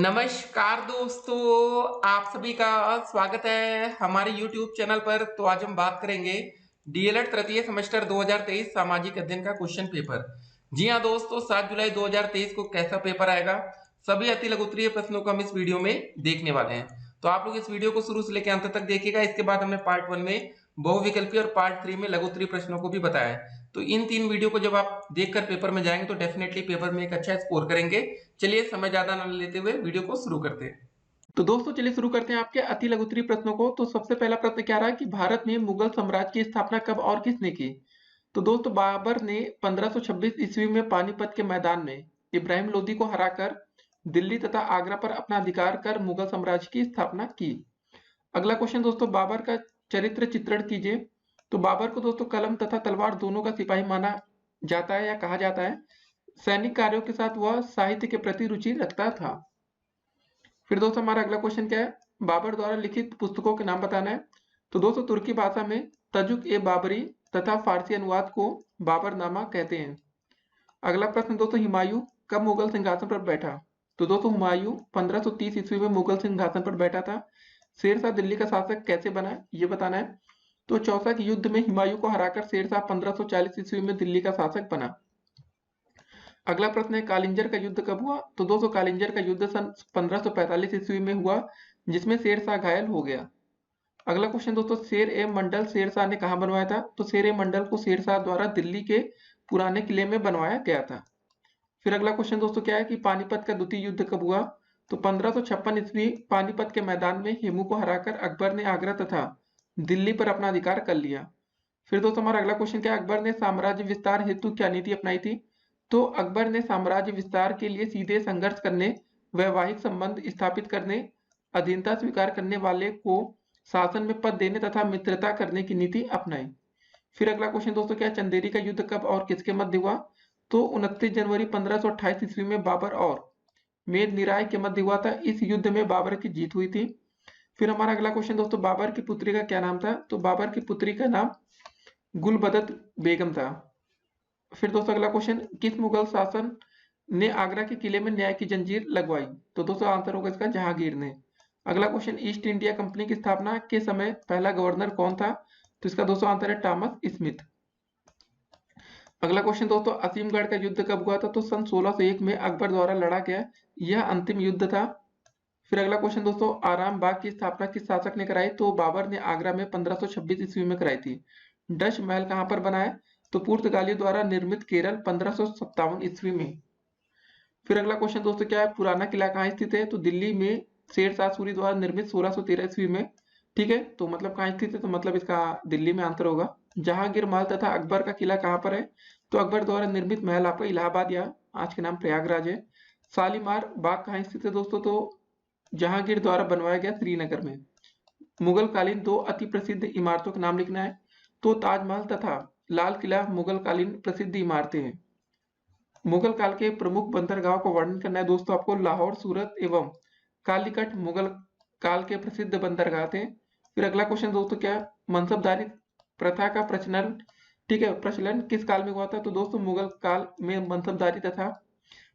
नमस्कार दोस्तों, आप सभी का स्वागत है हमारे YouTube चैनल पर। तो आज हम बात करेंगे डीएलएड तृतीय सेमेस्टर 2023 सामाजिक अध्ययन का क्वेश्चन पेपर। जी हाँ दोस्तों, 7 जुलाई 2023 को कैसा पेपर आएगा, सभी अति लघु उत्तरीय प्रश्नों को हम इस वीडियो में देखने वाले हैं। तो आप लोग इस वीडियो को शुरू से लेकर अंत तक देखिएगा। इसके बाद हमने पार्ट 1 में बहुविकल्पी और पार्ट 3 में लघु उत्तरीय प्रश्नों को भी बताया है। तो इन 3 वीडियो को जब आप देखकर पेपर में जाएंगे तो डेफिनेटली पेपर में एक अच्छा स्कोर करेंगे। चलिए समय ज्यादा न लेते हुए वीडियो को शुरू करते हैं। तो दोस्तों चलिए शुरू करते हैं आपके अति लघु उत्तरीय प्रश्नों को। तो सबसे पहला प्रश्न क्या रहा कि भारत में मुगल साम्राज्य की स्थापना कब और किसने की। तो दोस्तों बाबर ने 1526 ईस्वी में पानीपत के मैदान में इब्राहिम लोदी को हराकर दिल्ली तथा आगरा पर अपना अधिकार कर मुगल साम्राज्य की स्थापना की। अगला क्वेश्चन दोस्तों, बाबर का चरित्र चित्रण कीजिए। तो बाबर को दोस्तों कलम तथा तलवार दोनों का सिपाही माना जाता है या कहा जाता है। सैनिक कार्यों के साथ वह साहित्य के प्रति रुचि रखता था। फिर दोस्तों हमारा अगला क्वेश्चन क्या है, बाबर द्वारा लिखित पुस्तकों के नाम बताना है। तो दोस्तों तुर्की भाषा में तजुक ए बाबरी तथा फारसी अनुवाद को बाबरनामा कहते हैं। अगला प्रश्न दोस्तों, हुमायूं कब मुगल सिंहासन पर बैठा। तो दोस्तों हुमायूं 1530 ईस्वी में मुगल सिंहासन पर बैठा था। शेरशाह दिल्ली का शासक कैसे बना ये बताना है। तो चौसा के युद्ध में हुमायूं को हराकर शेरशाह 1540 ईस्वी में दिल्ली का शासक बना। अगला प्रश्न है, कालिंजर का युद्ध कब हुआ। तो दोस्तों कालिंजर का युद्ध सन 1545 ईस्वी में हुआ, जिसमें शेरशाह घायल हो गया। अगला क्वेश्चन दोस्तों, शेर ए मंडल शेरशाह ने कहा बनवाया था। तो शेर ए मंडल को शेरशाह द्वारा दिल्ली के पुराने किले में बनवाया गया था। फिर अगला क्वेश्चन दोस्तों क्या है कि पानीपत का द्वितीय युद्ध कब हुआ। तो 1556 ईस्वी पानीपत के मैदान में हेमू को हराकर अकबर ने आगरा तथा दिल्ली पर अपना अधिकार कर लिया। फिर दोस्तों हमारा अगला क्वेश्चन क्या है, अकबर ने साम्राज्य विस्तार हेतु क्या नीति अपनाई थी। तो अकबर ने साम्राज्य विस्तार के लिए सीधे संघर्ष करने, वैवाहिक संबंध स्थापित करने, अधीनता स्वीकार करने वाले को शासन में पद देने तथा मित्रता करने की नीति अपनाई। फिर अगला क्वेश्चन दोस्तों क्या है, चंदेरी का युद्ध कब और किसके मध्य हुआ। तो 29 जनवरी 1528 ईस्वी में बाबर और मेदनिराय के मध्य हुआ था। इस युद्ध में बाबर की जीत हुई थी। फिर हमारा अगला क्वेश्चन दोस्तों, बाबर की पुत्री का क्या नाम था। तो बाबर की पुत्री का नाम गुलबदत बेगम था। फिर दोस्तों अगला क्वेश्चन, किस मुगल शासन ने आगरा के किले में न्याय की जंजीर लगवाई। तो दोस्तों आंसर होगा इसका जहांगीर ने। अगला क्वेश्चन, ईस्ट इंडिया कंपनी की स्थापना के समय पहला गवर्नर कौन था। तो इसका दोस्तों आंसर है टॉमस स्मिथ। अगला क्वेश्चन दोस्तों, असीमगढ़ का युद्ध कब हुआ था। तो सन 1601 में अकबर द्वारा लड़ा गया यह अंतिम युद्ध था। फिर अगला क्वेश्चन दोस्तों, आराम बाग की स्थापना किस शासक ने कराई। तो बाबर ने आगरा में 1526 ईस्वी में कराई थी। डच महल कहां पर बना है। तो पुर्तगालियों द्वारा निर्मित केरल 1557 ईस्वी में। फिर अगला क्वेश्चन दोस्तों क्या है, पुराना किला कहाँ स्थित है। तो दिल्ली में शेरशाह सूरी द्वारा निर्मित 1613 ईस्वी में। ठीक है, तो मतलब कहाँ स्थित है, तो मतलब इसका दिल्ली में आंसर होगा। जहांगीर महल तथा अकबर का किला कहाँ पर है। तो अकबर द्वारा निर्मित महल आपका इलाहाबाद या आज के नाम प्रयागराज है। शालीमार बाग कहाँ स्थित है दोस्तों। तो जहांगीर द्वारा बनवाया गया श्रीनगर में। मुगल कालीन 2 अति प्रसिद्ध इमारतों के नाम लिखना है। तो ताजमहल तथा लाल किला मुगल कालीन प्रसिद्ध इमारतें हैं। मुगल काल के प्रमुख बंदरगाह को वर्णन करना है दोस्तों आपको। लाहौर, सूरत एवं कालीकट मुगल काल के प्रसिद्ध बंदरगाह थे। फिर अगला क्वेश्चन दोस्तों क्या है, मनसबदारी प्रथा का प्रचलन, ठीक है, प्रचलन किस काल में हुआ था। तो दोस्तों मुगल काल में मनसबदारी तथा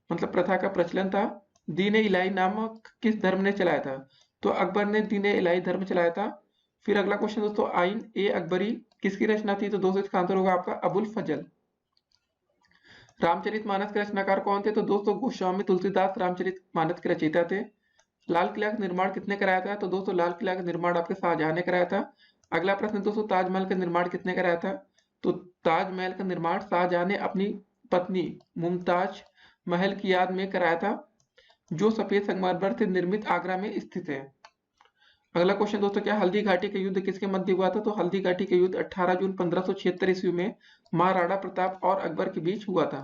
मतलब प्रथा का प्रचलन था। दीन ए इलाही नामक किस धर्म ने चलाया था। तो अकबर ने दीन ए इलाही धर्म चलाया था। फिर अगला क्वेश्चन दोस्तों, आइन ए अकबरी किसकी रचना थी। तो दोस्तों इसका आंसर होगा आपका अबुल फजल। रामचरितमानस के रचनाकार कौन थे। तो दोस्तों गोस्वामी तुलसीदास रामचरितमानस के रचयिता थे। लाल किला का निर्माण किसने कराया था। तो दोस्तों लाल किला का निर्माण आपके शाहजहां ने कराया था। अगला प्रश्न दोस्तों, ताजमहल का निर्माण किसने कराया था। तो ताजमहल का निर्माण शाहजहां ने अपनी पत्नी मुमताज महल की याद में कराया था, जो सफेद संगमरमर से निर्मित आगरा में स्थित है। अगला क्वेश्चन दोस्तों क्या, हल्दी घाटी का युद्ध किसके मध्य हुआ था। तो हल्दी घाटी का युद्ध 18 जून 1576 ईस्वी में महाराणा प्रताप और अकबर के बीच हुआ था।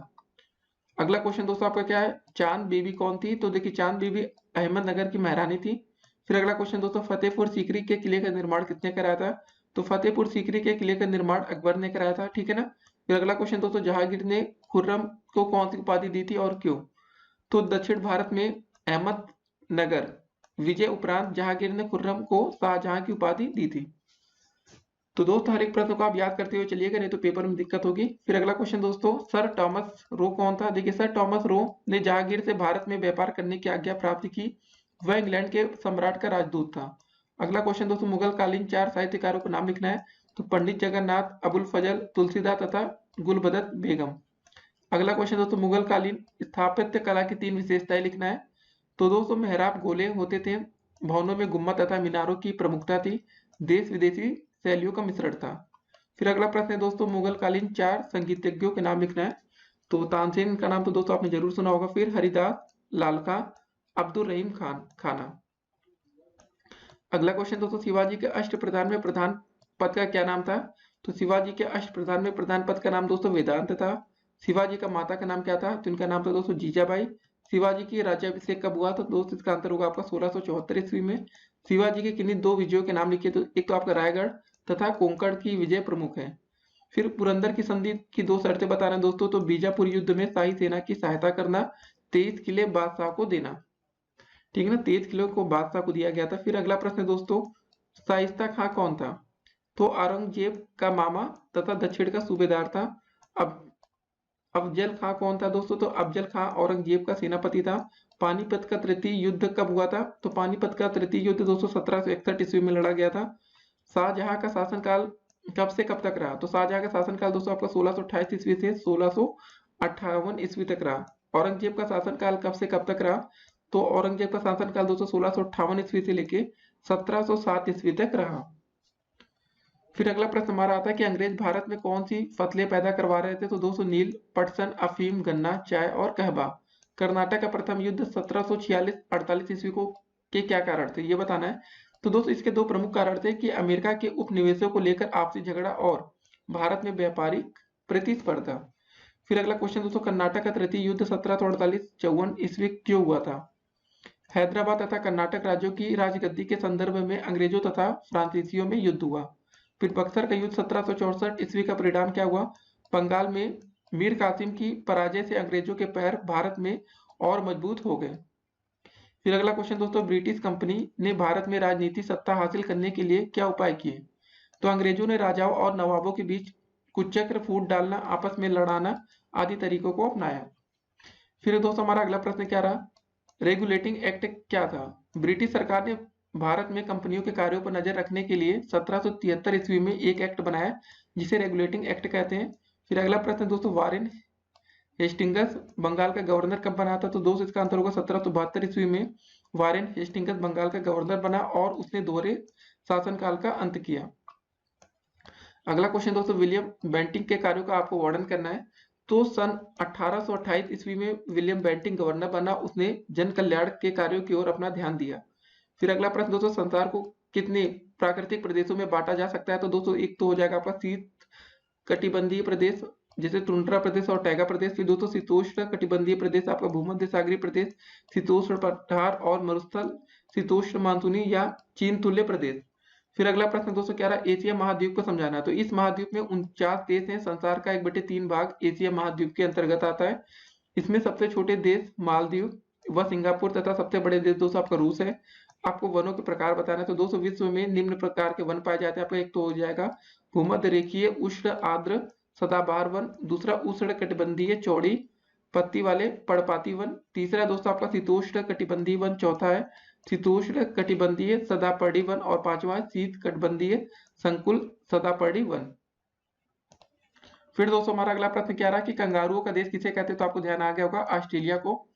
अगला क्वेश्चन दोस्तों आपका क्या है, चांद बीबी कौन थी। तो देखिए चांद बीबी अहमदनगर की महारानी थी। फिर अगला क्वेश्चन दोस्तों, फतेहपुर सीकरी के किले का निर्माण किसने कराया था। तो फतेहपुर सीकरी के किले का निर्माण अकबर ने कराया था, ठीक है ना। फिर अगला क्वेश्चन दोस्तों, जहांगीर ने खुर्रम को कौन सी उपाधि दी थी और क्यों। तो दक्षिण भारत में अहमदनगर विजय उपरांत जहांगीर ने खुर्रम को शाहजहां की उपाधि दी थी। तो दोस्तों हर एक प्रश्न को आप याद करते हुए चलिएगा, नहीं तो पेपर में दिक्कत होगी। फिर अगला क्वेश्चन दोस्तों, सर थॉमस रो कौन था? देखिए, सर थॉमस रो ने जहांगीर से भारत में व्यापार करने की आज्ञा प्राप्त की। वह इंग्लैंड के सम्राट का राजदूत था। अगला क्वेश्चन दोस्तों, मुगल कालीन 4 साहित्यकारों को नाम लिखना है। तो पंडित जगन्नाथ, अबुल फजल, तुलसीदास तथा गुलबदत बेगम। अगला क्वेश्चन दोस्तों, मुगल कालीन स्थापत्य कला की 3 विशेषताएं लिखना है। तो दोस्तों मेहराब गोले होते थे, भवनों में गुम्मद तथा मीनारों की प्रमुखता थी, देश विदेशी शैलियों का मिश्रण था। फिर अगला प्रश्न है दोस्तों, मुगल कालीन 4 संगीतज्ञों के नाम लिखना है। तो तानसेन का नाम तो दोस्तों आपने जरूर सुना होगा। फिर हरिदास, लालका, अब्दुल रहीम खाना। अगला क्वेश्चन दोस्तों, शिवाजी के अष्ट प्रधान में प्रधान पद का क्या नाम था? तो शिवाजी के अष्ट प्रधान में प्रधान पद का नाम दोस्तों वेदांत था। शिवाजी का माता का नाम क्या था? तो इनका नाम था दोस्तों जीजाबाई। शिवाजी की राज्याभिषेक कब हुआ? तो दोस्तों इसका आंसर होगा आपका 1674 ईस्वी में। शिवाजी के किन्हीं 2 विजयों के नाम लिखिए। तो एक तो आपका रायगढ़ तथा कोंकण की विजय प्रमुख है। फिर पुरंदर की संधि की 2 शर्तें बता रहे हैं दोस्तों। तो बीजापुर युद्ध में शाही सेना की सहायता करना, 23 किले बादशाह को देना। ठीक है ना, 23 किलो को बादशाह को दिया गया था। फिर अगला प्रश्न है दोस्तों, शाइस्ता खां कौन था? तो औरंगजेब का मामा तथा दक्षिण का सूबेदार था। अब अफजल खां कौन था दोस्तों? तो अफजल खां औरंगजेब का सेनापति था। पानीपत का तृतीय युद्ध कब हुआ था? तो पानीपत का तृतीय युद्ध दोस्तों 1761 ईस्वी में लड़ा गया था। शाहजहां का शासनकाल कब से कब तक रहा? तो शाहजहां का शासनकाल दोस्तों आपका 1628 ईस्वी से 1658 ईस्वी तक रहा। औरंगजेब का शासनकाल कब से कब तक रहा? तो औरंगजेब का शासनकाल दोस्तों 1658 ईस्वी से लेके 1707 ईस्वी तक रहा। फिर अगला प्रश्न हमारा आता है कि अंग्रेज भारत में कौन सी फसलें पैदा करवा रहे थे? तो दोस्तों नील, पटसन, अफीम, गन्ना, चाय और कहवा। कर्नाटक का प्रथम युद्ध 1746-48 ईस्वी को के क्या कारण थे, ये बताना है। तो दोस्तों इसके 2 प्रमुख कारण थे कि अमेरिका के उपनिवेशों को लेकर आपसी झगड़ा और भारत में व्यापारिक प्रतिस्पर्धा। फिर अगला क्वेश्चन दोस्तों, कर्नाटक का तृतीय युद्ध 1748-54 ईस्वी क्यों हुआ था? हैदराबाद तथा कर्नाटक राज्यों की राजगद्दी के संदर्भ में अंग्रेजों तथा फ्रांसीसियों में युद्ध हुआ। फिर बक्सर का युद्ध 1764 ईस्वी का परिणाम क्या हुआ? बंगाल में मीर कासिम की पराजय से अंग्रेजों के पैर भारत में और मजबूत हो गए। फिर अगला क्वेश्चन दोस्तों, ब्रिटिश कंपनी ने भारत में राजनीति सत्ता हासिल करने के लिए क्या उपाय किए? तो अंग्रेजों ने राजाओं और नवाबों के बीच कुचक्र, फूट डालना, आपस में लड़ाना आदि तरीकों को अपनाया। फिर दोस्तों हमारा अगला प्रश्न क्या रहा? रेगुलेटिंग एक्ट क्या था? ब्रिटिश सरकार ने भारत में कंपनियों के कार्यों पर नजर रखने के लिए 1773 ईस्वी में एक एक्ट बनाया, जिसे रेगुलेटिंग एक्ट कहते हैं। फिर अगला प्रश्न दोस्तों, वारेन हेस्टिंग्स बंगाल का गवर्नर कब बना था? तो दोस्तों इसका आंसर होगा 1772 ईस्वी में वारेन हेस्टिंग्स बंगाल का गवर्नर बना और उसने दोहरे शासनकाल का अंत किया। अगला क्वेश्चन दोस्तों, विलियम बेंटिंक के कार्यों का आपको वर्णन करना है। तो सन 1828 ईस्वी में विलियम बेंटिंक गवर्नर बना, उसने जन कल्याण के कार्यों की ओर अपना ध्यान दिया। फिर अगला प्रश्न दोस्तों, संसार को कितने प्राकृतिक प्रदेशों में बांटा जा सकता है? तो दोस्तों एक तो हो जाएगा आपका शीत कटिबंधीय प्रदेश जैसे टुंड्रा प्रदेश और टैगा प्रदेश। फिर दोस्तों शीतोष्ण कटिबंधीय प्रदेश आपका भूमध्य सागरीय प्रदेश, शीतोष्ण पठार और मरुस्थल शीतोष्ण मानसूनी या चीन तुल्य प्रदेश। फिर अगला प्रश्न दोस्तों क्या रहा? एशिया महाद्वीप को समझाना है। तो इस महाद्वीप में 49 देश हैं। संसार का 1/3 भाग एशिया महाद्वीप के अंतर्गत आता है। इसमें सबसे छोटे देश मालदीव व सिंगापुर तथा सबसे बड़े देश दोस्तों आपका रूस है। आपको वनों के प्रकार बताना है। तो दोस्तों विश्व में निम्न प्रकार के वन पाए जाते हैं। आपका एक तो हो जाएगा भूमध्य रेखीय उष्ण आर्द्र सदाबहार वन, दूसरा उष्ण कटिबंधीय चौड़ी पत्ती वाले पर्णपाती वन, तीसरा दोस्तों आपका शीतोष्ण कटिबंधीय वन, चौथा है शीतोष्ण कटिबंधीय सदापर्णी वन और पांचवा शीत कटिबंधीय संकुल सदापर्णी वन। फिर दोस्तों हमारा अगला प्रश्न क्या रहा कि कंगारुओं का देश किसे कहते हैं? तो आपको ध्यान आ गया होगा ऑस्ट्रेलिया को।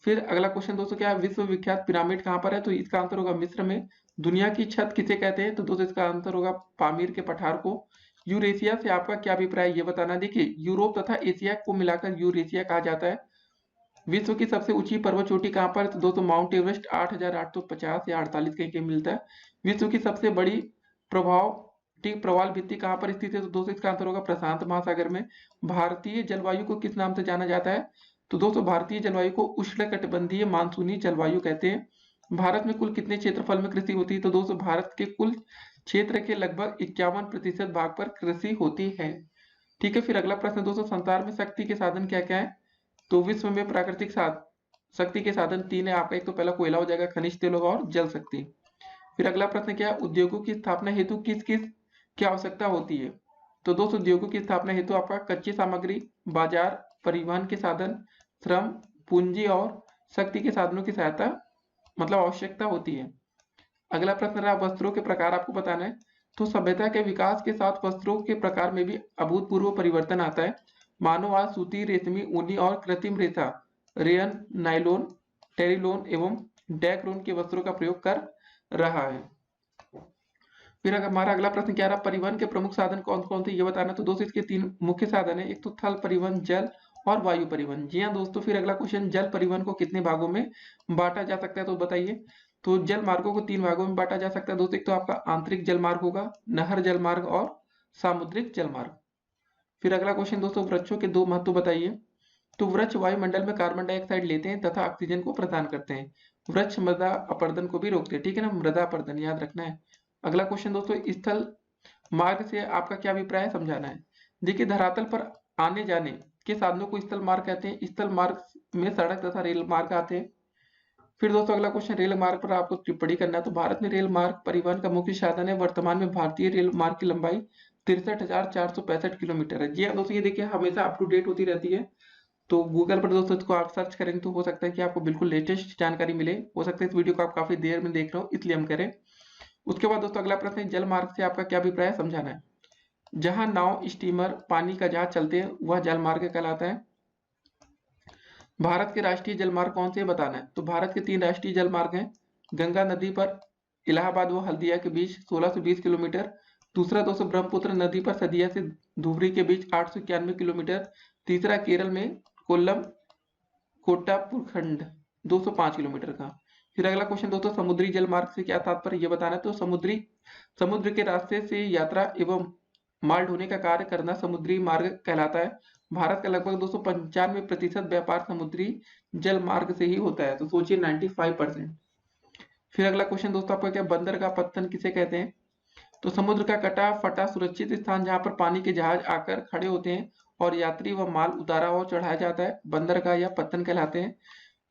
फिर अगला क्वेश्चन दोस्तों क्या है? विश्व विख्यात पिरामिड कहाँ पर है? तो इसका आंसर होगा मिस्र में। दुनिया की छत किसे कहते हैं? तो दोस्तों इसका आंसर होगा पामीर के पठार को। यूरेशिया से आपका क्या अभिप्राय है ये बताना। देखिए यूरोप तथा एशिया को मिलाकर यूरेशिया कहा जाता है। विश्व की सबसे ऊंची पर्वत चोटी कहाँ पर? तो दोस्तों माउंट एवरेस्ट 8,850 या 48 कहीं कहीं मिलता है। विश्व की सबसे बड़ी प्रवाल भित्ति कहाँ पर स्थित है? तो दोस्तों इसका आंसर होगा प्रशांत महासागर में। भारतीय जलवायु को किस नाम से जाना जाता है? तो दोस्तों भारतीय जलवायु को उष्णकटिबंधीय मानसूनी जलवायु कहते हैं। भारत में कुल कितने क्षेत्रफल में कृषि होती है? तो दोस्तों भारत के कुल क्षेत्र के लगभग 51% भाग पर कृषि होती है। ठीक है। फिर अगला प्रश्न दोस्तों, संसार में शक्ति के साधन क्या क्या है? तो विश्व में प्राकृतिक शक्ति के साधन 3 है आपका। एक तो पहला कोयला हो जाएगा, खनिज तेल होगा और जल शक्ति। फिर अगला प्रश्न क्या है? उद्योगों की स्थापना हेतु किस किस की आवश्यकता होती है। तो दोस्तों उद्योगों की स्थापना हेतु आपका कच्ची सामग्री, बाजार, परिवहन के साधन, श्रम, पूंजी और शक्ति के साधनों की सहायता मतलब आवश्यकता होती है। अगला प्रश्न रहा वस्त्रों के प्रकार आपको बताना है। तो सभ्यता के विकास के साथ वस्त्रों के प्रकार में भी अभूतपूर्व परिवर्तन आता है। मानव आज सूती, रेशमी, ऊनी और कृत्रिम रेशा, रेयन, नायलॉन, टेरिलोन एवं डैक्रोन के वस्त्रों का प्रयोग कर रहा है। फिर अगर हमारा अगला प्रश्न क्या रहा, परिवहन के प्रमुख साधन कौन कौन थे ये बताना। तो दोस्तों इसके तीन मुख्य साधन है, एक तो थल परिवहन, जल और वायु परिवहन। जी हाँ दोस्तों, फिर अगला क्वेश्चन, जल परिवहन को कितने भागों में बांटा जा सकता है तो बताइए। तो जल मार्गों को तीन भागों में बांटा जा सकता है दोस्तों। एक तो आपका आंतरिक जल मार्ग होगा, नहर जल मार्ग और सामुद्रिक जल मार्ग। फिर अगला क्वेश्चन दोस्तों, वृक्षों के दो महत्व बताइए। तो वृक्ष वायुमंडल में कार्बन डाइऑक्साइड लेते हैं तथा ऑक्सीजन को प्रदान करते हैं। वृक्ष मृदा अपरदन को भी रोकते हैं, ठीक है ना, मृदा अपरदन याद रखना है। अगला क्वेश्चन दोस्तों, स्थल मार्ग से आपका क्या अभिप्राय है समझाना है। देखिए धरातल पर आने जाने के साधनों को स्थल मार्ग कहते हैं। स्थल मार्ग में सड़क तथा रेल मार्ग आते हैं। फिर दोस्तों अगला क्वेश्चन, रेल मार्ग पर आपको टिप्पणी करना है। तो भारत में रेल मार्ग परिवहन का मुख्य साधन है। वर्तमान में भारतीय रेल मार्ग की लंबाई 63,465 किलोमीटर है। जी हाँ दोस्तों, ये देखिए हमेशा अप टू डेट होती रहती है। तो गूगल पर दोस्तों इसको आप सर्च करेंगे तो हो सकता है कि आपको बिल्कुल लेटेस्ट जानकारी मिले। हो सकता है इस वीडियो को आप काफी देर में देख रहे हो इसलिए हम करें। उसके बाद दोस्तों अगला प्रश्न है, जल मार्ग से आपका क्या अभिप्राय है समझाना है। जहां नाव, स्टीमर, पानी का जहाज चलते हैं वह जल मार्ग कहलाता है। भारत के राष्ट्रीय जल मार्ग कौन से बताना है। तो भारत के तीन राष्ट्रीय जल मार्ग हैं। गंगा नदी पर इलाहाबाद व हल्दिया के बीच 1620 किलोमीटर। दूसरा दोस्तों ब्रह्मपुत्र नदी पर सदिया से धुबरी के बीच 891 किलोमीटर। तीसरा केरल में कोल्लम कोट्टापुरखंड 205 किलोमीटर का। फिर अगला क्वेश्चन दोस्तों, समुद्री जल मार्ग से क्या तात्पर्य ये बताना है। तो समुद्र के रास्ते से यात्रा एवं माल ढोने का कार्य करना समुद्री मार्ग कहलाता है। भारत का लगभग 295% व्यापार समुद्री जल मार्ग से ही होता है। तो सोचिए 95%। फिर अगला क्वेश्चन दोस्तों आपका क्या, बंदरगाह पत्तन किसे कहते हैं। तो समुद्र का कटा फटा सुरक्षित स्थान जहां पर पानी के जहाज आकर खड़े होते हैं और यात्री व माल उतारा और चढ़ाया जाता है, बंदरगाह या पत्तन कहलाते हैं।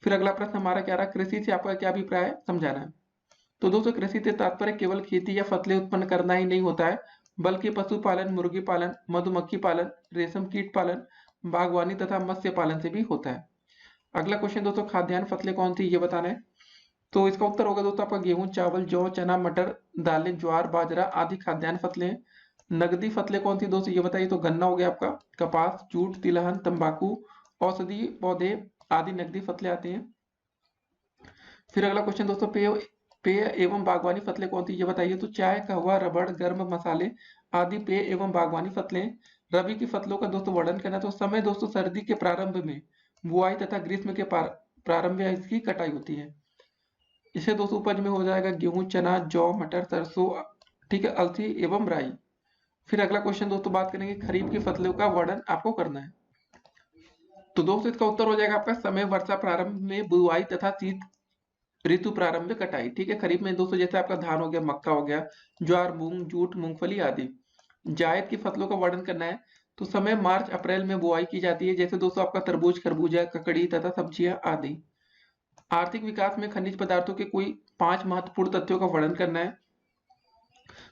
फिर अगला प्रश्न हमारा क्या रहा, कृषि से आपका क्या अभिप्राय है समझाना है। तो दोस्तों कृषि से तात्पर्य केवल खेती या फसलें उत्पन्न करना ही नहीं होता है, बल्कि पशुपालन, मुर्गी पालन, मधुमक्खी पालन, रेशम कीट पालन, बागवानी तथा मत्स्य पालन से भी होता है। अगला क्वेश्चन दोस्तों, खाद्यान्न फसलें कौन सी ये बताना है। तो इसका उत्तर होगा दोस्तों आपका गेहूं, चावल, जौ, चना, मटर, दालें, ज्वार, बाजरा आदि खाद्यान्न फसलें। नगदी फसलें कौन सी दोस्तों ये बताइए। तो गन्ना हो गया आपका, कपास, जूट, तिलहन, तंबाकू, औषधि पौधे आदि नगदी फसलें आती हैं। फिर अगला क्वेश्चन दोस्तों, पेय एवं बागवानी फसलें कौन सी ये बताइए। तो चाय, कहवा, रबड़, गर्म मसाले आदि पेय एवं बागवानी फसलें। रबी की फसलों का दोस्तों वर्णन करना। तो समय दोस्तों सर्दी के प्रारंभ में बुआई तथा ग्रीष्म के प्रारंभ में इसकी कटाई होती है। इसे दोस्तों उपज में हो जाएगा गेहूं, चना, जौ, मटर, सरसों, ठीक है, अलसी एवं राई। फिर अगला क्वेश्चन दोस्तों बात करेंगे खरीफ की फसलों का वर्णन आपको करना है। तो दोस्तों इसका उत्तर हो जाएगा आपका समय वर्षा प्रारंभ में बुआई तथा शीत ऋतु प्रारंभ में कटाई। ठीक है, खरीफ में दोस्तों जैसे आपका धान हो गया, मक्का हो गया, ज्वार, मूंग, जूट, मूंगफली आदि। जायद की फसलों का वर्णन करना है। तो समय मार्च अप्रैल में बुआई की जाती है, जैसे दोस्तों आपका तरबूज, खरबूजा, ककड़ी तथा सब्जियां आदि। आर्थिक विकास में खनिज पदार्थों के कोई 5 महत्वपूर्ण तथ्यों का वर्णन करना है।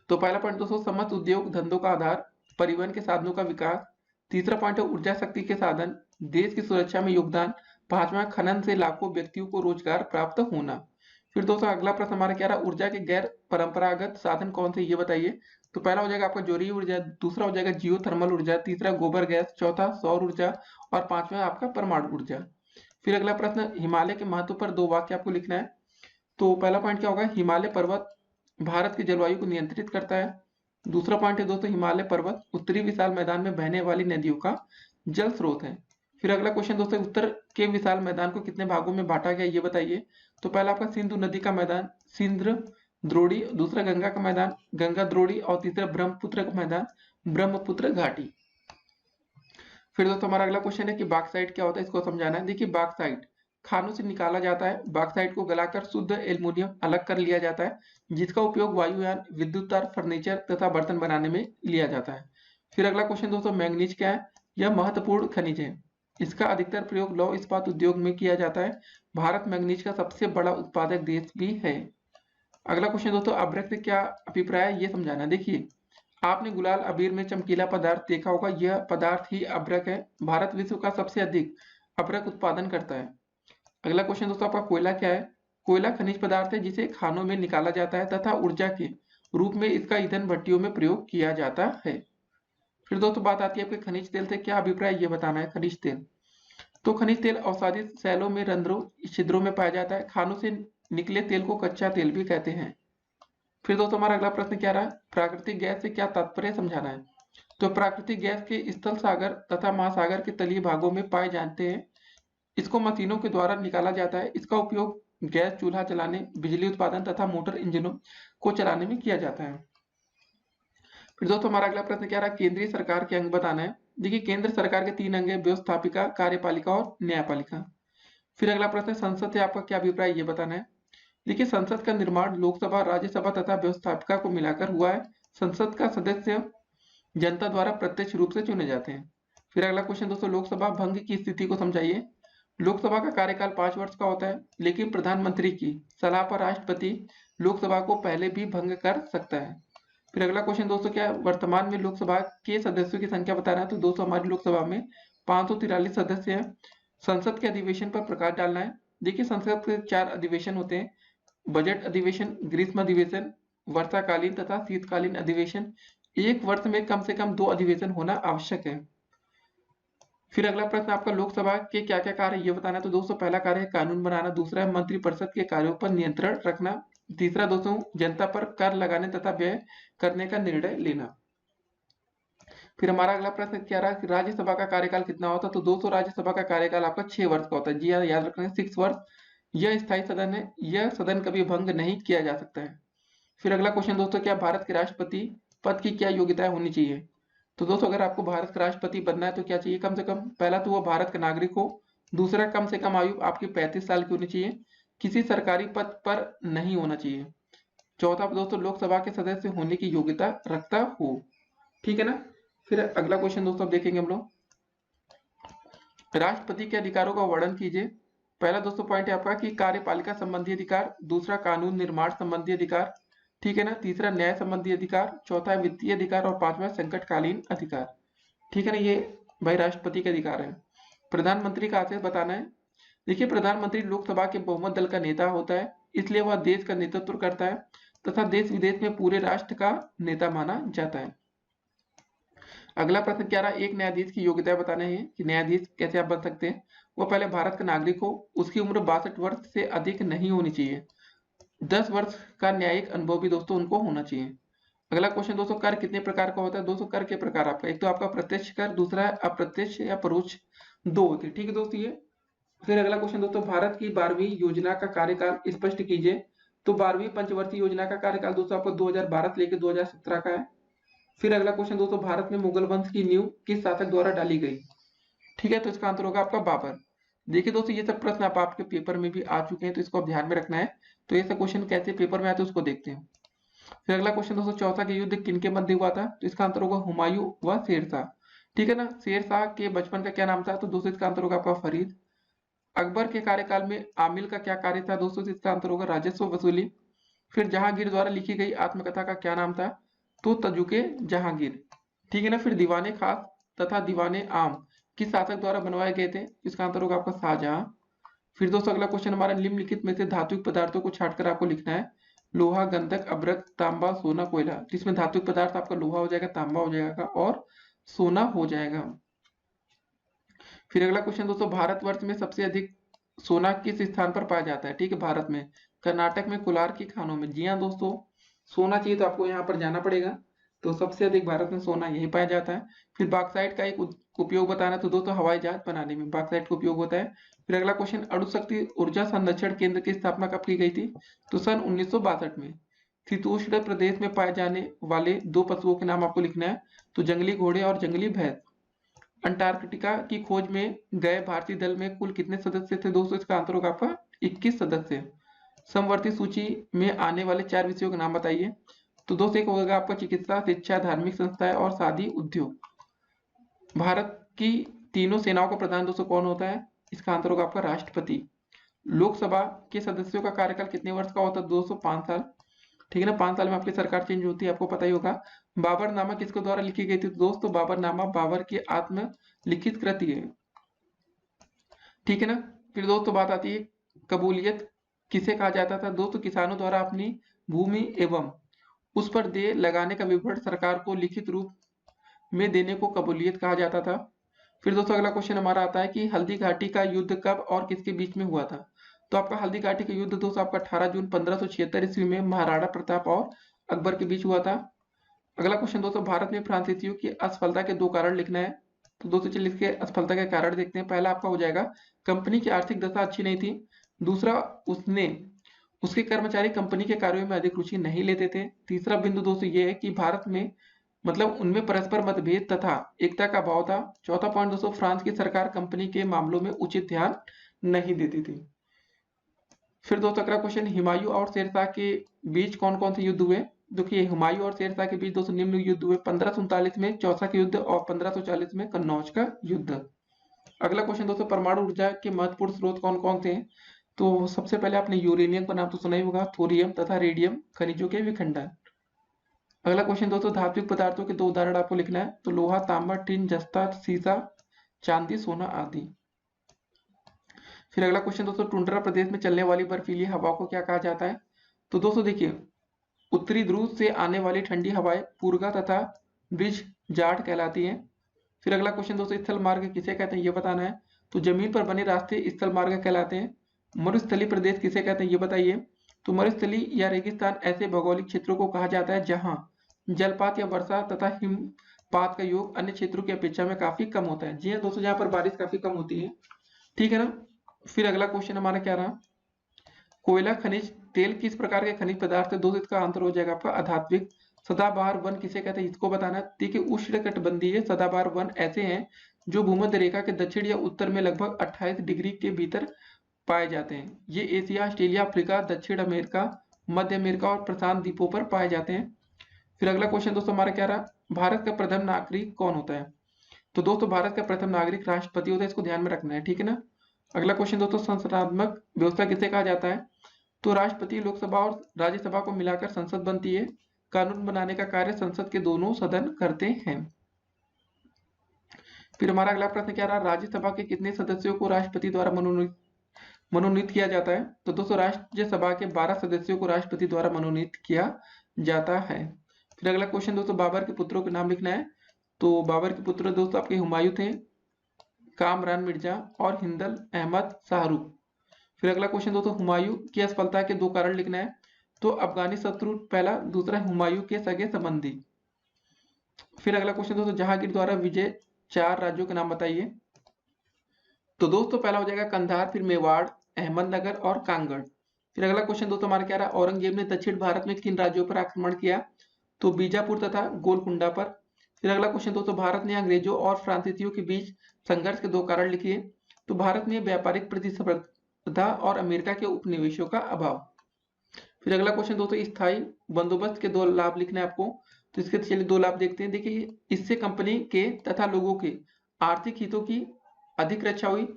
तो पहला पॉइंट दोस्तों, समस्त उद्योग धंधों का आधार, परिवहन के साधनों का विकास। तीसरा पॉइंट है ऊर्जा शक्ति के साधन, देश की सुरक्षा में योगदान। पांचवा, खनन से लाखों व्यक्तियों को रोजगार प्राप्त होना। फिर दोस्तों अगला प्रश्न हमारा क्या रहा, ऊर्जा के गैर परंपरागत साधन कौन से ये बताइए। तो पहला हो जाएगा आपका जौहरी ऊर्जा, दूसरा हो जाएगा जियो थर्मल ऊर्जा, तीसरा गोबर गैस, चौथा सौर ऊर्जा और पांचवा आपका परमाणु ऊर्जा। फिर अगला प्रश्न, हिमालय के महत्व पर 2 वाक्य आपको लिखना है। तो पहला पॉइंट क्या होगा, हिमालय पर्वत भारत की जलवायु को नियंत्रित करता है। दूसरा पॉइंट है दोस्तों, हिमालय पर्वत उत्तरी विशाल मैदान में बहने वाली नदियों का जल स्रोत है। फिर अगला क्वेश्चन दोस्तों, उत्तर के विशाल मैदान को कितने भागों में बांटा गया ये बताइए। तो पहला आपका सिंधु नदी का मैदान, सिंध द्रोणी, दूसरा गंगा का मैदान, गंगा द्रोणी और तीसरा ब्रह्मपुत्र का मैदान, ब्रह्मपुत्र घाटी। फिर दोस्तों हमारा अगला क्वेश्चन है कि बॉक्साइट क्या होता है, इसको समझाना है। देखिए बॉक्साइट खानों से निकाला जाता है। बॉक्साइट को गलाकर शुद्ध एल्युमिनियम अलग कर लिया जाता है, जिसका उपयोग वायुयान, विद्युत तार, फर्नीचर तथा बर्तन बनाने में लिया जाता है। फिर अगला क्वेश्चन दोस्तों, मैंगनीज क्या है। यह महत्वपूर्ण खनिज है, इसका अधिकतर प्रयोग लौह इस्पात उद्योग में किया जाता है। भारत मैंगनीज का सबसे बड़ा उत्पादक देश भी है। अगला क्वेश्चन दोस्तों, अभ्रक से क्या अभिप्राय है ये समझाना है। देखिए आपने गुलाल अबीर में चमकीला पदार्थ देखा होगा, यह पदार्थ ही अभ्रक है। भारत विश्व का सबसे अधिक अभ्रक उत्पादन करता है। अगला क्वेश्चन दोस्तों आपका कोयला क्या है? कोयला खनिज पदार्थ है जिसे खानों में निकाला जाता है तथा ऊर्जा के रूप में इसका ईंधन भट्टियों में प्रयोग किया जाता है। फिर दोस्तों बात आती है आपके खनिज तेल से क्या अभिप्राय, ये बताना है। खनिज तेल तो खनिज तेल अवसादी सैलों में रंध्रों छिद्रों में पाया जाता है। खानों से निकले तेल को कच्चा तेल भी कहते हैं। फिर दोस्तों हमारा अगला प्रश्न क्या रहा? प्राकृतिक गैस से क्या तात्पर्य समझाना है। तो प्राकृतिक गैस के स्थल सागर तथा महासागर के तलीय भागों में पाए जाते हैं। इसको मशीनों के द्वारा निकाला जाता है। इसका उपयोग गैस चूल्हा चलाने, बिजली उत्पादन तथा मोटर इंजनों को चलाने में किया जाता है। फिर दोस्तों हमारा अगला प्रश्न क्या रहा? केंद्रीय सरकार के अंग बताना है। देखिए केंद्र सरकार के 3 अंग है, व्यवस्थापिका, कार्यपालिका और न्यायपालिका। फिर अगला प्रश्न संसद से आपका क्या अभिप्राय, ये बताना है। देखिए संसद का निर्माण लोकसभा, राज्यसभा तथा व्यवस्थापिका को मिलाकर हुआ है। संसद का सदस्य जनता द्वारा प्रत्यक्ष रूप से चुने जाते हैं। फिर अगला क्वेश्चन दोस्तों लोकसभा भंग की स्थिति को समझाइए। लोकसभा का कार्यकाल 5 वर्ष का होता है, लेकिन प्रधानमंत्री की सलाह पर राष्ट्रपति लोकसभा को पहले भी भंग कर सकता है। फिर अगला क्वेश्चन दोस्तों क्या है? वर्तमान में लोकसभा के सदस्यों की संख्या बताना है। तो दोस्तों हमारी लोकसभा में 543 सदस्य हैं। संसद के अधिवेशन पर प्रकाश डालना है। देखिए संसद के 4 अधिवेशन होते हैं, बजट अधिवेशन, ग्रीष्म अधिवेशन, वर्षाकालीन तथा शीतकालीन अधिवेशन। एक वर्ष में कम से कम 2 अधिवेशन होना आवश्यक है। फिर अगला प्रश्न आपका लोकसभा के क्या क्या कार्य, ये बताना है। तो दोस्तों पहला कार्य है कानून बनाना, दूसरा है मंत्रिपरिषद के कार्यों पर नियंत्रण रखना, तीसरा दोस्तों जनता पर कर लगाने तथा व्यय करने का निर्णय लेना। फिर हमारा अगला प्रश्न क्या रहा? राज्यसभा का कार्यकाल कितना होता है? तो दोस्तों राज्यसभा का कार्यकाल आपका 6 वर्ष का होता है। जी हाँ, याद रखना, 6 वर्ष। यह स्थायी सदन है, यह सदन कभी भंग नहीं किया जा सकता है। फिर अगला क्वेश्चन दोस्तों क्या भारत के राष्ट्रपति पद की क्या योग्यताएं होनी चाहिए? तो दोस्तों अगर आपको भारत का राष्ट्रपति बनना है तो क्या चाहिए? कम से कम पहला तो वो भारत का नागरिक हो, दूसरा कम से कम आयु आपकी 35 साल की होनी चाहिए, किसी सरकारी पद पर नहीं होना चाहिए, चौथा दोस्तों लोकसभा के सदस्य होने की योग्यता रखता हो। ठीक है ना। फिर अगला क्वेश्चन दोस्तों अब देखेंगे हम लोग, राष्ट्रपति के अधिकारों का वर्णन कीजिए। पहला दोस्तों पॉइंट है आपका कि कार्यपालिका संबंधी अधिकार, दूसरा कानून निर्माण संबंधी अधिकार, ठीक है ना, तीसरा न्याय संबंधी अधिकार, चौथा वित्तीय अधिकार और पांचवा संकटकालीन अधिकार। ठीक है ना, ये भाई राष्ट्रपति के अधिकार है। प्रधानमंत्री का आदेश बताना है। देखिए प्रधानमंत्री लोकसभा के बहुमत दल का नेता होता है, इसलिए वह देश का नेतृत्व करता है तथा देश विदेश में पूरे राष्ट्र का नेता माना जाता है। अगला प्रश्न क्या रहा? एक न्यायाधीश की योग्यता बताना है कि न्यायाधीश कैसे आप बन सकते हैं। वो पहले भारत का नागरिक हो, उसकी उम्र 62 वर्ष से अधिक नहीं होनी चाहिए, 10 वर्ष का न्यायिक अनुभव भी दोस्तों उनको होना चाहिए। अगला क्वेश्चन दोस्तों कर कितने प्रकार का होता है? दोस्तों कर के प्रकार आपका, एक तो आपका प्रत्यक्ष कर, दूसरा है अप्रत्यक्ष या परोक्ष, 2 होते हैं। ठीक है दोस्तों ये। फिर अगला क्वेश्चन दोस्तों भारत की 12वीं योजना का कार्यकाल स्पष्ट कीजिए। तो 12वीं पंचवर्षीय योजना का कार्यकाल दोस्तों आपको 2012 से लेकर 2017 का है। फिर अगला क्वेश्चन दोस्तों भारत में मुगल वंश की नींव किस शासक द्वारा डाली गई? ठीक है, तो इसका आंसर होगा आपका बाबर। देखिए दोस्तों ये सब प्रश्न आपके पेपर में भी आ चुके हैं, तो इसको आप ध्यान में रखना है। तो ये सब क्वेश्चन कैसे पेपर में आते हैं उसको देखते हैं। फिर अगला क्वेश्चन दोस्तों चौथा के युद्ध किनके मध्य हुआ था? तो इसका आंसर होगा हुमायूं व शेरशाह। ठीक है ना, शेरशाह के बचपन का क्या नाम था? तो दोस्तों इसका आंसर होगा आपका फरीद। अकबर के कार्यकाल में आमिल का क्या कार्य था? दोस्तों इसका आंसर होगा राजस्व वसूली। फिर जहांगीर द्वारा लिखी गई आत्मकथा का क्या नाम था? तो तजुके जहांगीर। ठीक है ना। फिर दीवाने खास तथा दीवाने आम किस शासक द्वारा बनवाए गए थे? इसका आंसर होगा आपका शाहजहां। फिर दोस्तों अगला क्वेश्चन हमारा निम्नलिखित में से धात्विक पदार्थों को छांटकर आपको लिखना है। लोहा, गंधक, अभ्रक, तांबा, सोना, कोयला। जिसमें धात्विक पदार्थ आपका लोहा हो जाएगा, तांबा हो जाएगा और सोना हो जाएगा। फिर अगला क्वेश्चन दोस्तों भारतवर्ष में सबसे अधिक सोना किस स्थान पर पाया जाता है? ठीक है, भारत में कर्नाटक में कोलार की खानों में। जी हाँ दोस्तों, सोना चाहिए तो आपको यहाँ पर जाना पड़ेगा। तो सबसे अधिक भारत में सोना यही पाया जाता है। फिर बॉक्साइट का एक उपयोग बताना, तो दोस्तों हवाई जहाज बनाने में बॉक्साइट का उपयोग होता है। फिर अगला क्वेश्चन अणुशक्ति ऊर्जा संरक्षण केंद्र की स्थापना कब की गई थी? तो सन 1962 में। शीतोष्ण प्रदेश में पाए जाने वाले 2 पशुओं के नाम आपको लिखना है, तो जंगली घोड़े और जंगली भैंस। अंटार्कटिका की खोज में गए भारतीय दल में कुल कितने सदस्य थे? दोस्तों इसका आंसर होगा आपका 21 सदस्य। समवर्ती सूची में आने वाले 4 विषयों के नाम बताइए। तो दोस्तों एक होगा आपका चिकित्सा, शिक्षा, धार्मिक संस्थाएं और शादी उद्योग। भारत की तीनों सेनाओं का प्रधान दोस्तों कौन होता है? इसका आंसर होगा आपका राष्ट्रपति। लोकसभा के सदस्यों का कार्यकाल कितने वर्ष का होता है? 205 साल। ठीक है ना। 5 साल में आपकी सरकार चेंज होती है, आपको पता ही होगा। बाबरनामा किसके द्वारा लिखी गई थी दोस्तों? बाबरनामा बाबर की आत्मलिखित कृति है, ठीक है ना। फिर दोस्तों बात आती है कबूलियत किसे कहा जाता था दोस्तों? किसानों द्वारा अपनी भूमि एवं उस पर देय लगाने का विवरण सरकार को लिखित रूप में देने को कबूलियत कहा जाता था। फिर दोस्तों अगला क्वेश्चन हमारा आता है कि हल्दी घाटी का युद्ध कब और किसके बीच में हुआ था? तो आपका हल्दी घाटी का युद्ध दोस्तों आपका 18 जून 1576 ईस्वी में महाराणा प्रताप और अकबर के बीच हुआ था। अगला क्वेश्चन दोस्तों, भारत में फ्रांसीसियों की असफलता के 2 कारण लिखना है। तो दोस्तों चलिए इसके असफलता के कारण देखते हैं। पहला आपका हो जाएगा कंपनी की आर्थिक दशा अच्छी नहीं थी। दूसरा, उसके कर्मचारी कंपनी के कार्यों में अधिक रुचि नहीं लेते थे। तीसरा बिंदु दोस्तों ये है कि भारत में मतलब उनमें परस्पर मतभेद तथा एकता का अभाव था। चौथा पॉइंट दोस्तों, फ्रांस की सरकार कंपनी के मामलों में उचित ध्यान नहीं देती थी। फिर दोस्तों अगला क्वेश्चन, हुमायूं और शेरशाह के बीच कौन कौन से युद्ध हुए? देखिए हुमायूं और शेरशाह के बीच दोस्तों निम्न युद्ध हुए। 1539 में चौसा का युद्ध और 1540 में कन्नौज का युद्ध। अगला क्वेश्चन दोस्तों, परमाणु ऊर्जा के महत्वपूर्ण स्रोत कौन कौन से हैं? तो सबसे पहले आपने यूरेनियम का नाम तो सुना ही होगा, थोरियम तथा रेडियम खनिजों के विखंडन। अगला क्वेश्चन दोस्तों, धात्विक पदार्थों के 2 उदाहरण आपको लिखना है। तो लोहा, तांबा, टिन, जस्ता, सीसा, चांदी, सोना आदि। फिर अगला क्वेश्चन दोस्तों, टुंड्रा प्रदेश में चलने वाली बर्फीली हवा को क्या कहा जाता है? तो दोस्तों देखिए उत्तरी ध्रुव से आने वाली ठंडी हवाएं पूर्गा तथा ब्रिज जाट कहलाती हैं। फिर अगला क्वेश्चन दोस्तों, स्थल मार्ग किसे कहते हैं ये बताना है। तो जमीन पर बने रास्ते स्थल मार्ग कहलाते हैं। मरुस्थलीय प्रदेश किसे कहते हैं ये बताइए। तो मरुस्थली या रेगिस्तान ऐसे भौगोलिक क्षेत्रों को कहा जाता है जहां जलपात या वर्षा तथा हिमपात का योग अन्य क्षेत्रों की अपेक्षा में काफी कम होता है। जी हाँ दोस्तों, जहाँ पर बारिश काफी कम होती है, ठीक है ना। फिर अगला क्वेश्चन हमारा क्या रहा, कोयला खनिज तेल किस प्रकार के खनिज पदार्थ है? दोस्तों इसका आंसर हो जाएगा आपका अधात्विक। सदाबहार वन किसे कहते हैं इसको बताना है। देखिए उष्णकटिबंधीय सदाबहार वन ऐसे हैं जो भूमध्य रेखा के दक्षिण या उत्तर में लगभग 28 डिग्री के भीतर पाए जाते हैं। ये एशिया, ऑस्ट्रेलिया, अफ्रीका, दक्षिण अमेरिका, मध्य अमेरिका और प्रशांत द्वीपों पर पाए जाते हैं। फिर अगला क्वेश्चन दोस्तों हमारा क्या रहा, भारत का प्रथम नागरिक कौन होता है? तो दोस्तों भारत का प्रथम नागरिक राष्ट्रपति होता है, इसको ध्यान में रखना है, ठीक है ना। अगला क्वेश्चन दोस्तों, संसदात्मक व्यवस्था किसे कहा जाता है? तो राष्ट्रपति लोकसभा और राज्यसभा को मिलाकर संसद बनती है। कानून बनाने का कार्य संसद के दोनों सदन करते हैं। फिर हमारा अगला प्रश्न क्या रहा, राज्यसभा के कितने सदस्यों को राष्ट्रपति द्वारा मनोनीत किया जाता है? तो दोस्तों राज्यसभा के 12 सदस्यों को राष्ट्रपति द्वारा मनोनीत किया जाता है। फिर अगला क्वेश्चन दोस्तों, बाबर के पुत्रों के नाम लिखना है। तो बाबर के पुत्र दोस्तों आपके हुमायूं थे, कामरान मिर्जा और हिंदल अहमद शाहरुख। फिर अगला क्वेश्चन दोस्तों, हुमायूं की असफलता के 2 कारण लिखना है। तो अफगानी शत्रु पहला, दूसरा हुमायूं के सगे संबंधी। फिर अगला क्वेश्चन दोस्तों, जहांगीर द्वारा विजय 4 राज्यों के नाम बताइए। तो दोस्तों पहला हो जाएगा कंधार, फिर मेवाड़, अहमदनगर और कांगड़। फिर अगला क्वेश्चन दोस्तों हमारा क्या रहा, औरंगजेब ने दक्षिण भारत में किन राज्यों पर आक्रमण किया? तो बीजापुर तथा गोलकुंडा पर। फिर अगला क्वेश्चन दोस्तों, भारत ने अंग्रेजों और फ्रांसीसियों के बीच संघर्ष के 2 कारण लिखिए। तो भारत में व्यापारिक प्रतिस्पर्धा और अमेरिका के उपनिवेशों का अभाव। फिर अगला क्वेश्चन दोस्तों, स्थायी बंदोबस्त के 2 लाभ लिखने आपको। तो इसके चलिए 2 लाभ देखते हैं। देखिए इससे कंपनी के तथा लोगों के आर्थिक हितों की अधिक रक्षा हुई।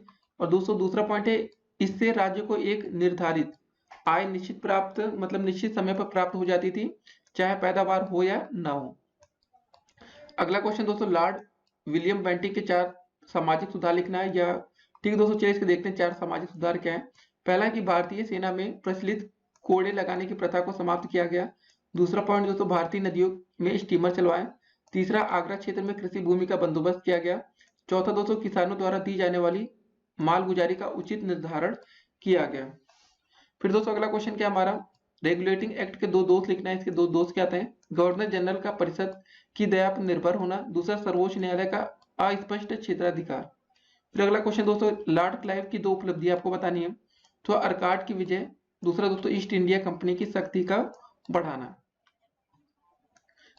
और दोस्तों दूसरा पॉइंट है, इससे राज्य को एक निर्धारित आय निश्चित समय पर प्राप्त हो जाती थी, चाहे पैदावार हो या ना हो। अगला क्वेश्चन दोस्तों, लॉर्ड विलियम बेंटिक के 4 सामाजिक सुधार लिखना है। या ठीक है दोस्तों, चलिए इसके देखते हैं 4 सामाजिक सुधार क्या है। पहला है कि भारतीय सेना में प्रचलित कोड़े लगाने की प्रथा को समाप्त किया गया। दूसरा पॉइंट दोस्तों, भारतीय नदियों में स्टीमर चलवाए। तीसरा, आगरा क्षेत्र में कृषि भूमि का बंदोबस्त किया गया। चौथा दोस्तों, किसानों द्वारा दी जाने वाली मालगुजारी का उचित निर्धारण किया गया। फिर दोस्तों अगला क्वेश्चन क्या हमारा, रेगुलेटिंग एक्ट के 2 दोष लिखना है। इसके 2 दोष क्या आते हैं, गवर्नर जनरल का परिषद की दया पर निर्भर होना। दूसरा, सर्वोच्च न्यायालय का अस्पष्ट क्षेत्राधिकार। फिर अगला क्वेश्चन दोस्तों, लॉर्ड क्लाइव की 2 उपलब्धियां आपको बतानी है। तो अर्काट की विजय, दूसरा दोस्तों ईस्ट इंडिया कंपनी की शक्ति का बढ़ाना।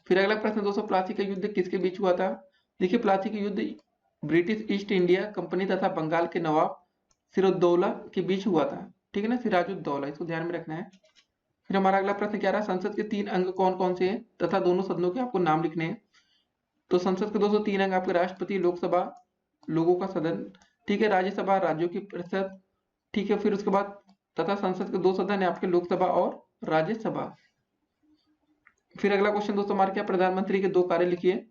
फिर अगला प्रश्न दोस्तों, प्लासी का युद्ध किसके बीच हुआ था? देखिए प्लासी का युद्ध ब्रिटिश ईस्ट इंडिया कंपनी तथा बंगाल के नवाब सिराजुद्दौला के बीच हुआ था, ठीक है ना, सिराजुद्दौला, इसको ध्यान में रखना है। फिर हमारा अगला प्रश्न क्या रहा, संसद के 3 अंग कौन कौन से हैं तथा दोनों सदनों के आपको नाम लिखने हैं। तो संसद के दोस्तों 3 अंग आपके राष्ट्रपति, लोकसभा लोगों का सदन, ठीक है, राज्यसभा राज्यों की परिषद, ठीक है। फिर उसके बाद तथा संसद के 2 सदन है आपके लोकसभा और राज्यसभा। फिर अगला क्वेश्चन दोस्तों हमारे क्या, प्रधानमंत्री के 2 कार्य लिखिए।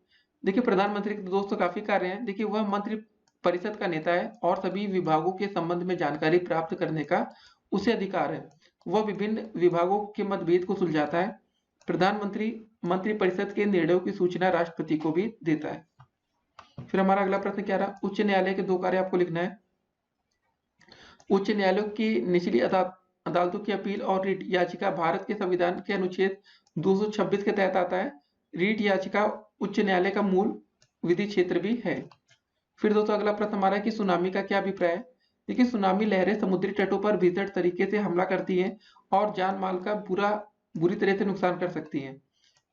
देखिए प्रधानमंत्री के दोस्तों काफी कार्य हैं। देखिए वह मंत्री परिषद का नेता है और सभी विभागों के संबंध में जानकारी प्राप्त करने का उसे अधिकार है। वह विभिन्न विभागों के मतभेद को सुलझाता है। प्रधानमंत्री मंत्री परिषद के निर्णयों की सूचना राष्ट्रपति को भी देता है। फिर हमारा अगला प्रश्न क्या रहा, उच्च न्यायालय के 2 कार्य आपको लिखना है। उच्च न्यायालयों की निचली अदालतों की अपील और रिट याचिका भारत के संविधान के अनुच्छेद 226 के तहत आता है। रिट याचिका उच्च न्यायालय का मूल विधि क्षेत्र भी है। फिर दोस्तों अगला प्रश्न हमारा है कि सुनामी का क्या अभिप्राय है। देखिए सुनामी लहरें समुद्री तटों पर भीषण तरीके से हमला करती हैं और जान माल का बुरी तरह से नुकसान कर सकती हैं।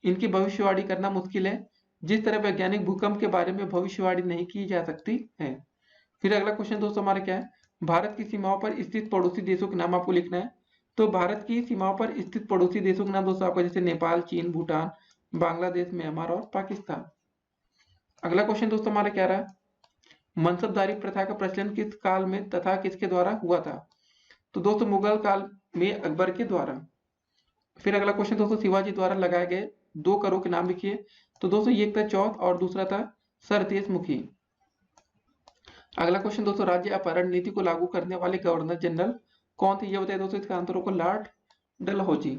इनकी भविष्यवाणी करना मुश्किल है, जिस तरह वैज्ञानिक भूकंप के बारे में भविष्यवाणी नहीं की जा सकती है। फिर अगला क्वेश्चन दोस्तों हमारा क्या है, भारत की सीमाओं पर स्थित पड़ोसी देशों के नाम आपको लिखना है। तो भारत की सीमाओं पर स्थित पड़ोसी देशों के नाम दोस्तों आपको जैसे नेपाल, चीन, भूटान, बांग्लादेश, म्यांमार और पाकिस्तान। अगला क्वेश्चन दोस्तों हमारा क्या रहा, मनसबदारी प्रथा का प्रचलन किस काल में तथा किसके द्वारा हुआ था। तो दोस्तों मुगल काल में अकबर के द्वारा। फिर अगला क्वेश्चन दोस्तों शिवाजी द्वारा लगाए गए 2 करों के नाम लिखिए। तो दोस्तों एक था चौथ और दूसरा था सरतेज मुखी। अगला क्वेश्चन दोस्तों राज्य अपहरण नीति को लागू करने वाले गवर्नर जनरल कौन थे, ये बताइए दोस्तों। इसका आंसर होगा लॉर्ड डलहौजी।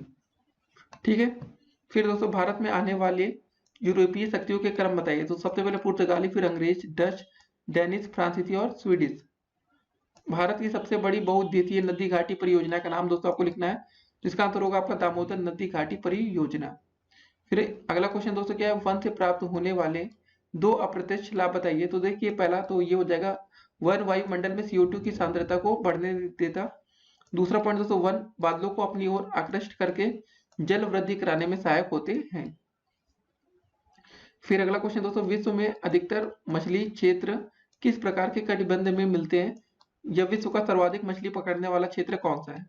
ठीक है। फिर दोस्तों भारत में आने वाले यूरोपीय शक्तियों के क्रम बताइए। तो सबसे पहले पुर्तगाली, फिर अंग्रेज, डच, डेनिश, फ्रांसीसी और स्वीडिश। भारत की सबसे बड़ी बहुउद्देशीय नदी घाटी परियोजना का नाम दोस्तों आपको लिखना है, जिसका आंसर होगा आपका दामोदर नदी घाटी परियोजना। फिर अगला क्वेश्चन दोस्तों क्या है, वन से प्राप्त होने वाले 2 अप्रत्यक्ष लाभ बताइए। तो देखिए पहला तो ये हो जाएगा, वन वायुमंडल में CO2 की सांद्रता को बढ़ने देता। दूसरा पॉइंट दोस्तों, वन बादलों को अपनी ओर आकृष्ट करके जल वृद्धि कराने में सहायक होते हैं। फिर अगला क्वेश्चन दोस्तों, विश्व में अधिकतर मछली क्षेत्र किस प्रकार के कटिबंध में मिलते हैं, या विश्व का सर्वाधिक मछली पकड़ने वाला क्षेत्र कौन सा है।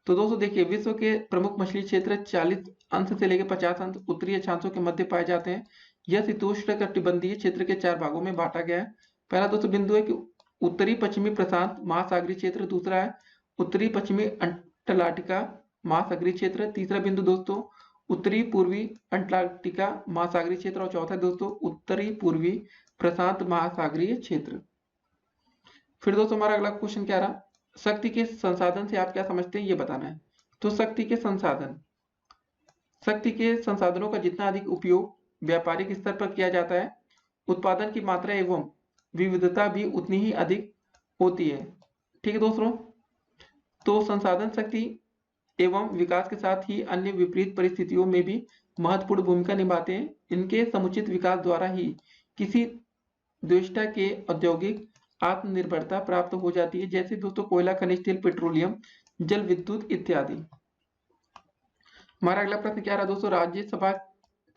तो दोस्तों देखिए विश्व के प्रमुख मछली क्षेत्र 40 अंश से लेकर 50 अंश उत्तरी अक्षांशों के मध्य पाए जाते हैं। यह शीतोष्ण कटिबंधीय क्षेत्र के 4 भागों में बांटा गया है। पहला दोस्तों बिंदु है कि उत्तरी पश्चिमी प्रशांत महासागरीय क्षेत्र, दूसरा है उत्तरी पश्चिमी अंटार्कटिका महासागरीय क्षेत्र, तीसरा बिंदु दोस्तों उत्तरी पूर्वी अंटार्कटिका महासागरीय क्षेत्र, और चौथा दोस्तों उत्तरी पूर्वी प्रशांत महासागरीय क्षेत्र। फिर दोस्तों हमारा अगला क्वेश्चन क्या रहा, शक्ति के संसाधन से आप क्या समझते हैं ये बताना है। तो शक्ति के संसाधनों का जितना अधिक उपयोग व्यापारिक स्तर पर किया जाता है, उत्पादन की मात्रा एवं विविधता भी उतनी ही अधिक होती है। ठीक है दोस्तों, तो संसाधन शक्ति एवं विकास के साथ ही अन्य विपरीत परिस्थितियों में भी महत्वपूर्ण भूमिका निभाते हैं। इनके समुचित विकास द्वारा ही किसी देशता के औद्योगिक आत्मनिर्भरता प्राप्त हो जाती है, जैसे दोस्तों कोयला, खनिज तेल, पेट्रोलियम, जल विद्युत इत्यादि। हमारा अगला प्रश्न क्या रहा दोस्तों, राज्यसभा,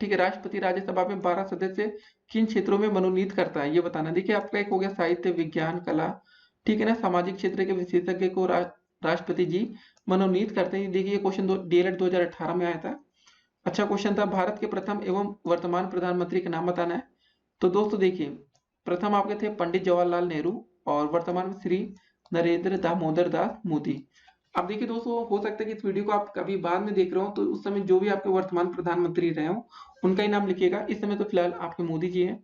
ठीक है, राष्ट्रपति राज्यसभा में 12 सदस्य किन क्षेत्रों में मनोनीत करता है ये बताना। देखिए आपका एक हो गया साहित्य, विज्ञान, कला, ठीक है ना, सामाजिक क्षेत्र के विशेषज्ञ को राष्ट्रपति जी मनोनीत करते हैं। देखिए क्वेश्चन DLED 2018 में आया था, अच्छा क्वेश्चन था। भारत के प्रथम एवं वर्तमान प्रधानमंत्री का नाम बताना है। तो दोस्तों देखिए प्रथम आपके थे पंडित जवाहरलाल नेहरू और वर्तमान में श्री नरेंद्र दामोदर दास मोदी। अब देखिए दोस्तों हो सकता है कि इस वीडियो को आप कभी बाद में देख रहे हो, तो उस समय जो भी आपके वर्तमान प्रधानमंत्री रहे हो उनका ही नाम लिखिएगा। इस समय तो फिलहाल आपके मोदी जी हैं।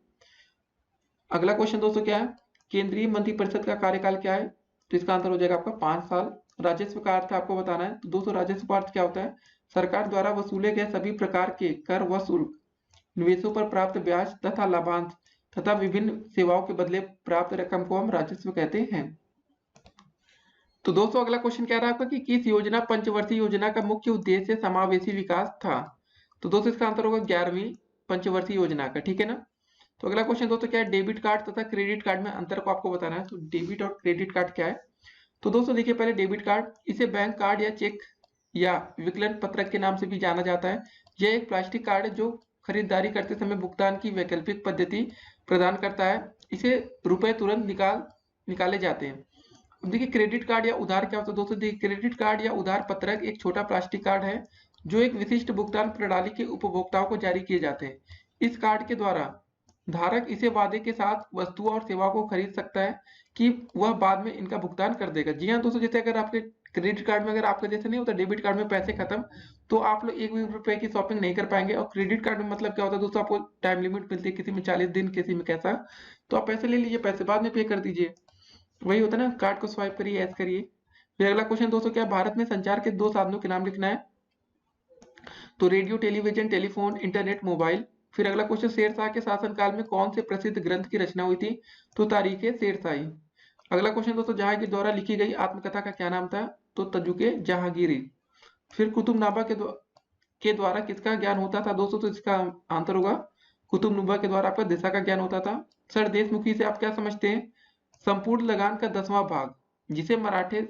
अगला क्वेश्चन दोस्तों क्या है, केंद्रीय मंत्रिपरिषद का कार्यकाल क्या है। तो इसका आंसर हो जाएगा आपका 5 साल। राजस्व का अर्थ आपको बताना है। तो दोस्तों राजस्व का अर्थ क्या होता है, सरकार द्वारा वसूले गए सभी प्रकार के कर व शुल्क, निवेशों पर प्राप्त ब्याज तथा लाभांश तथा विभिन्न सेवाओं के बदले प्राप्त रकम को हम राजस्व कहते हैं। तो दोस्तों अगला क्वेश्चन क्या रहा आपका कि किस योजना पंचवर्षीय योजना का मुख्य उद्देश्य समावेशी विकास था। तो दोस्तों इसका आंसर होगा 11वीं पंचवर्षीय योजना का, ठीक है ना। तो अगला क्वेश्चन दोस्तों क्या है, डेबिट कार्ड तथा क्रेडिट कार्ड में अंतर को आपको बताना है। तो डेबिट और क्रेडिट कार्ड क्या है। तो दोस्तों देखिए पहले डेबिट कार्ड, इसे बैंक कार्ड या चेक या विकलन पत्रक के नाम से भी जाना जाता है। यह एक प्लास्टिक कार्ड है जो खरीदारी करते समय भुगतान की वैकल्पिक पद्धति प्रदान करता है। इसे रुपए तुरंत निकाले जाते हैं। अब देखिए क्रेडिट कार्ड या उधार क्या होता है दोस्तों। देखिए क्रेडिट कार्ड या उधार पत्रक एक छोटा प्लास्टिक कार्ड है जो एक विशिष्ट भुगतान प्रणाली के उपभोक्ताओं को जारी किए जाते हैं। इस कार्ड के द्वारा धारक इसे वादे के साथ वस्तुओं और सेवाओं को खरीद सकता है कि वह बाद में इनका भुगतान कर देगा। जी हाँ दोस्तों, जैसे अगर आपके क्रेडिट कार्ड में अगर आपका जैसे नहीं होता डेबिट कार्ड में पैसे खत्म, तो आप लोग 1 रुपए की शॉपिंग नहीं कर पाएंगे। और क्रेडिट कार्ड में मतलब क्या होता है दोस्तों, आपको टाइम लिमिट मिलती है, किसी में 40 दिन, किसी में कैसा, तो आप पैसे ले लीजिए, पैसे बाद में पे कर दीजिए। वही होता है ना, कार्ड को स्वाइप करिए, ऐसे करिए। फिर अगला क्वेश्चन दोस्तों क्या, भारत में संचार के 2 साधनों के नाम लिखना है। तो radio, television, telephone, internet, mobile. फिर अगला क्वेश्चन, शेरशाह के शासनकाल में कौन से प्रसिद्ध ग्रंथ की रचना हुई थी। तो तारीख शेरशाही। अगला क्वेश्चन दोस्तों, जहांगीर द्वारा लिखी गई आत्मकथा का क्या नाम था। तो तजुके जहांगीरी। फिर कुतुबनामा के द्वारा किसका ज्ञान होता था दोस्तों। तो इसका आंसर होगा कुतुबनुमा के द्वारा आपका दिशा का ज्ञान होता था। सर देशमुखी से आप क्या समझते हैं। संपूर्ण लगान का 10वां भाग, जिसे मराठे,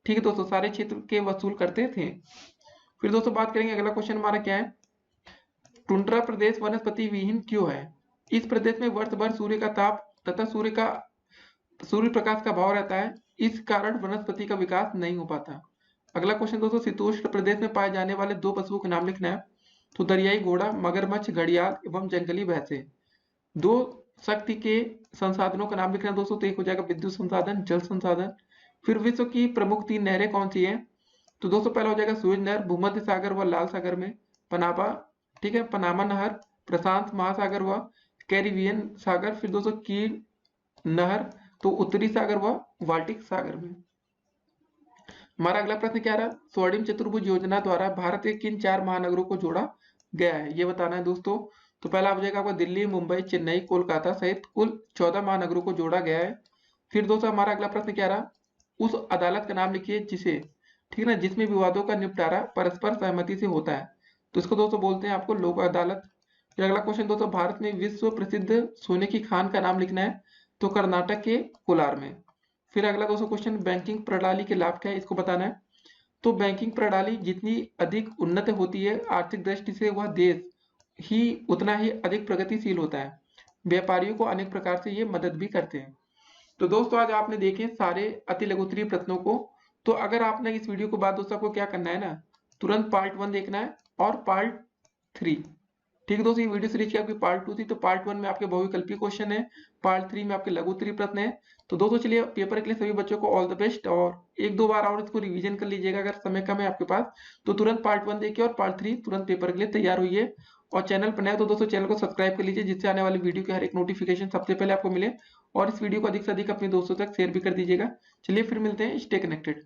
ठीक है दोस्तों, सारे क्षेत्र के वसूल करते थे। फिर दोस्तों बात करेंगे, अगला क्वेश्चन हमारा क्या है, टुंड्रा प्रदेश वनस्पति विहीन क्यों है। इस प्रदेश में वर्ष भर सूर्य का ताप तथा सूर्य प्रकाश का अभाव रहता है, इस कारण वनस्पति का विकास नहीं हो पाता। अगला क्वेश्चन दोस्तों, शीतोष्ण प्रदेश में पाए जाने वाले 2 पशुओं के नाम लिखना है। तो दरियाई घोड़ा, मगरमच्छ, घड़ियाल एवं जंगली भैंसे। 2 शक्ति के संसाधनों का नाम लिखना है दोस्तों। तो एक हो जाएगा विद्युत संसाधन, जल संसाधन। फिर विश्व की प्रमुख 3 नहरें कौन सी हैं। तो दोस्तों पहला हो जाएगा सुएज नहर, भूमध्य सागर व लाल सागर में। पनामा, ठीक है, पनामा नहर, प्रशांत महासागर व कैरिबियन सागर। फिर दोस्तों कीर नहर, तो उत्तरी सागर व बाल्टिक सागर में। हमारा अगला प्रश्न क्या रहा, स्वर्णिम चतुर्भुज योजना द्वारा भारत के किन 4 महानगरों को जोड़ा गया है, ये बताना है दोस्तों। तो पहला हो जाएगा आपका दिल्ली, मुंबई, चेन्नई, कोलकाता सहित कुल 14 महानगरों को जोड़ा गया है। फिर दोस्तों हमारा अगला प्रश्न क्या रहा, उस अदालत का नाम लिखिए जिसे, ठीक है ना, जिसमें विवादों का निपटारा परस्पर सहमति से होता है। तो इसको दोस्तों बोलते हैं आपको लोक अदालत। फिर अगला क्वेश्चन दोस्तों, भारत में विश्व प्रसिद्ध सोने की खान का नाम लिखना है। तो कर्नाटक के कोलार में। फिर अगला दोस्तों क्वेश्चन, बैंकिंग प्रणाली के लाभ क्या है, इसको बताना है। तो बैंकिंग प्रणाली जितनी अधिक उन्नत होती है आर्थिक दृष्टि से, वह देश ही उतना ही अधिक प्रगतिशील होता है। व्यापारियों को अनेक प्रकार से ये मदद भी करते हैं। तो दोस्तों आज आपने देखे सारे अति लघु उत्तरीय प्रश्नों को। तो अगर आपने इस वीडियो के बाद दोस्तों को क्या करना है ना, तुरंत पार्ट 1 देखना है और पार्ट 3, ठीक है दोस्तों। ये वीडियो सीरीज की आपकी पार्ट 2 थी, तो पार्ट 1 में आपके बहुविकल्पीय क्वेश्चन है, पार्ट 3 में आपके लघु उत्तरीय प्रश्न है। तो दोस्तों चलिए पेपर के लिए सभी बच्चों को ऑल द बेस्ट, और 1-2 बार और इसको रिवीजन कर लीजिएगा अगर समय कम है आपके पास। तो तुरंत पार्ट 1 देखिए और पार्ट 3 तुरंत पेपर के लिए तैयार हुई। और चैनल पर नए तो दोस्तों चैनल को सब्सक्राइब कर लीजिए, जिससे आने वाली वीडियो की हर एक नोटिफिकेशन सबसे पहले आपको मिले। और इस वीडियो को अधिक से अधिक अपने दोस्तों तक शेयर भी कर दीजिएगा। चलिए फिर मिलते हैं, स्टे कनेक्टेड।